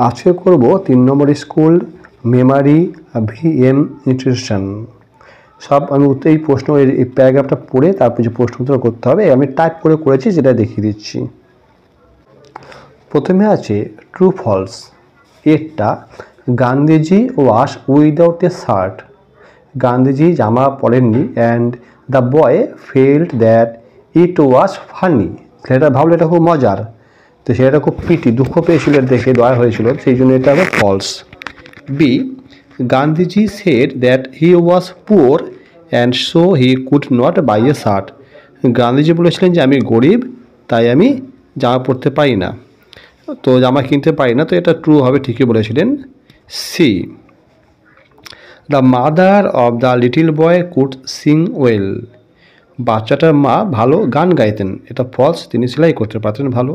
আজকে করব 3 নম্বর school Memari VM nutrition. সব আমি এই প্রশ্ন এই প্যারাগ্রাফটা পড়ে তারপর যে প্রশ্ন উত্তর করতে হবে আমি টাইপ করে করেছি, যেটা দেখিয়ে দিচ্ছি। প্রথমে আছে ট্রু ফলস। এরটা Gandhiji was without a shirt. Gandhiji জামা পরেননি and the boy felt that it was funny. ছেলেটা ভাবলো এটা খুব মজার, তো সেটা খুব দুঃখ পেয়েছিল দেখে, দয়া হয়েছিল, সেই জন্য এটা হবে false. B Gandhiji said that he was poor and so he could not buy a shirt. Gandhiji বলেছিলেন যে আমি গরিব, তাই আমি জামা পরতে পারি না, তো জামা কিনতে পারি না, তো এটা ট্রু হবে, ঠিকই বলেছিলেন। C the mother of the little boy could sing well. বাচ্চাটার মা ভালো গান গাইতেন, এটা ফলস, তিনি সেলাই করতে পারতেন ভালো।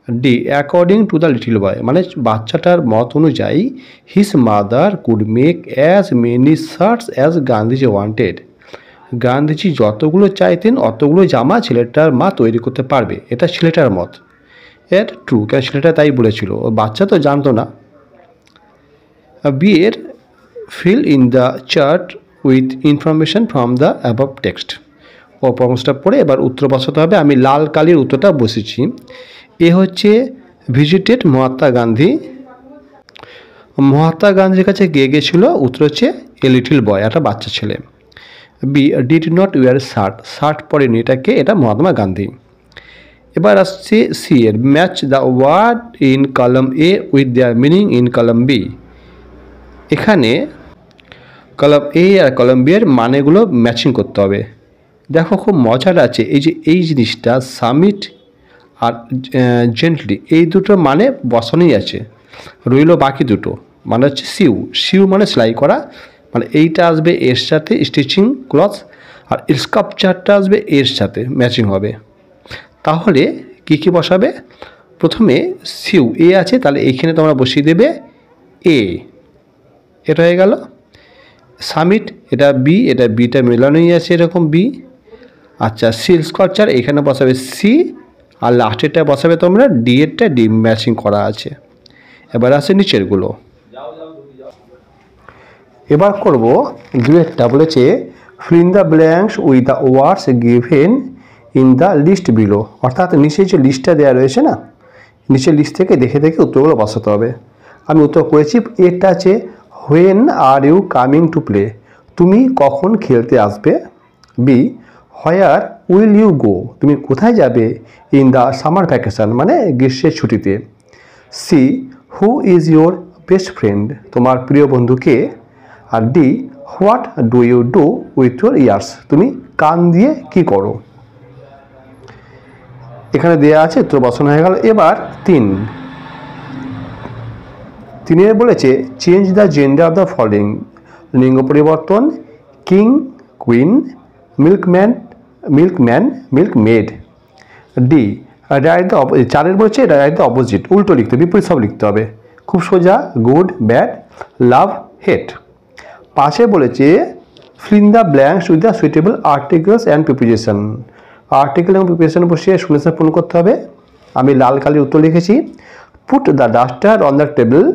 D according to the little boy, মানে বাচ্চাটার মত অনুযায়ী his mother could make as many shirts as Gandhiji wanted. Gandhiji যতগুলো চাইতেন অতগুলো জামা ছেলেটার মা তৈরি করতে পারবে, এটা ছেলেটার মত। এর ট্রু, কেন ছেলেটা তাই বলেছিল, বাচ্চা তো জানতো না। বি এর fill in the chart with information from the above text. ও প্রশ্নটা পড়ে এবার উত্তর বসাতে হবে। আমি লাল কালির উত্তরটা বসেছি। এ হচ্ছে ভিজিটেড মহাত্মা গান্ধী। মহাত্মা গান্ধীর কাছে গিয়ে গেছিলো, উত্তর হচ্ছে এ লিটিল বয়, একটা বাচ্চা ছেলে। B did not wear shirt, shirt পরেনি, এটাকে, এটা মহাত্মা গান্ধী। এবার আসছে সি এর match the word in column A with their meaning in column B. এখানে কলাম এ আর কলাম বি এর মানেগুলো ম্যাচিং করতে হবে। দেখো খুব মজার আছে, এই যে এই জিনিসটা সামিট আর জেন্টলি, এই দুটো মানে বসানোই আছে, রইল বাকি দুটো, মানে হচ্ছে সিউ। সিউ মানে সেলাই করা, মানে এইটা আসবে এর সাথে স্টিচিং ক্লথ, আর স্কাল্পচারটা আসবে এর সাথে ম্যাচিং হবে। তাহলে কি কি বসাবে? প্রথমে সিউ এ আছে, তাহলে এইখানে তোমরা বসিয়ে দেবে এ, এটা হয়ে গেল। সামিট এটা বি, এটা বিটা মেলানোই আছে এরকম বি। আচ্ছা, সিল্ক স্কাল্পচার এখানে বসাবে সি, আর লাস্টেরটা বসাবে তোমরা ডি, এরটা ডি ম্যাচিং করা আছে। এবার আছে নিচেরগুলো। এবার করব দুয়েরটা, বলেছে fill in the blanks with the words given in the list below. অর্থাৎ নিচে যে লিস্টটা দেওয়া রয়েছে না, নিচের লিস্ট থেকে দেখে দেখে উত্তরগুলো বসাতে হবে। আমি উত্তর করেছি, এটা আছে when are you coming to play, তুমি কখন খেলতে আসবে। B where will you go, তুমি কোথায় যাবে ইন দ্য সামার ভ্যাকেশন, মানে গ্রীষ্মের ছুটিতে। C who is your best friend, তোমার প্রিয় বন্ধু কে। আর D what do you do with your ears, তুমি কান দিয়ে কি করো। এখানে দেওয়া আছে, উত্তর বসানো হয়ে গেল। এবার তিনে বলেছে change the gender of the following, লিঙ্গ পরিবর্তন, king, queen, milkman, Milkmaid. D write the, চারের বলছে রাইট দ্য অপোজিট, উল্টো লিখতে হবে, বিপরীত সব লিখতে হবে, খুব সোজা, গুড, ব্যাড, লাভ, হেট। পাশে বলেছে fill in the blanks with the suitable articles and preposition, article এবং প্রিপোজিশন বসিয়ে শুনেছে পূরণ করতে হবে। আমি লাল কালির উত্তর লিখেছি, put the duster on the table.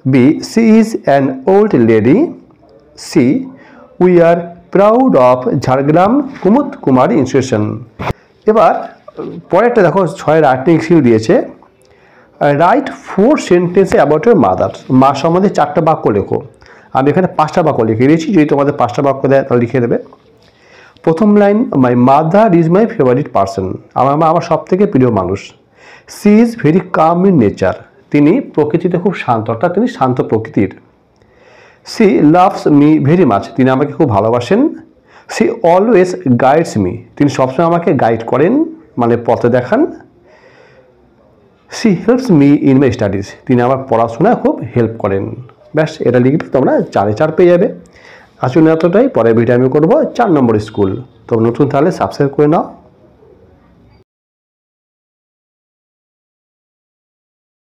B she is an old lady. C we are proud of Jhargram Kumud Kumari institution. এবার পরেরটা দেখো, 6 রাইটিং স্কিল দিয়েছে, write 4 sentence about your mother, মা সম্বন্ধে 4টা বাক্য লেখো। আমি এখানে 5টা বাক্য লিখে দিয়েছি, যদি তোমাদের 5টা বাক্য দেয় তাহলে লিখে দেবে। প্রথম line, my mother is my favourite person, আমার মা আমার সব থেকে প্রিয় মানুষ। She is very calm in nature, তিনি প্রকৃতিতে খুব শান্ত, অর্থাৎ তিনি শান্ত প্রকৃতির। She loves me very much, তিনি আমাকে খুব ভালোবাসেন। সি অলওয়েজ গাইডস মি, তিনি সবসময় আমাকে গাইড করেন, মানে পথে দেখান। She helps me in my studies, তিনি আমার পড়াশোনায় খুব হেল্প করেন। ব্যাস, এটা লিখলে তোমরা 4-4 পেয়ে যাবে। আসলে এতটাই, পরের ভিডিও আমি করবো 4 নম্বর স্কুল। তোমরা নতুন তাহলে সাবস্ক্রাইব করে নাও।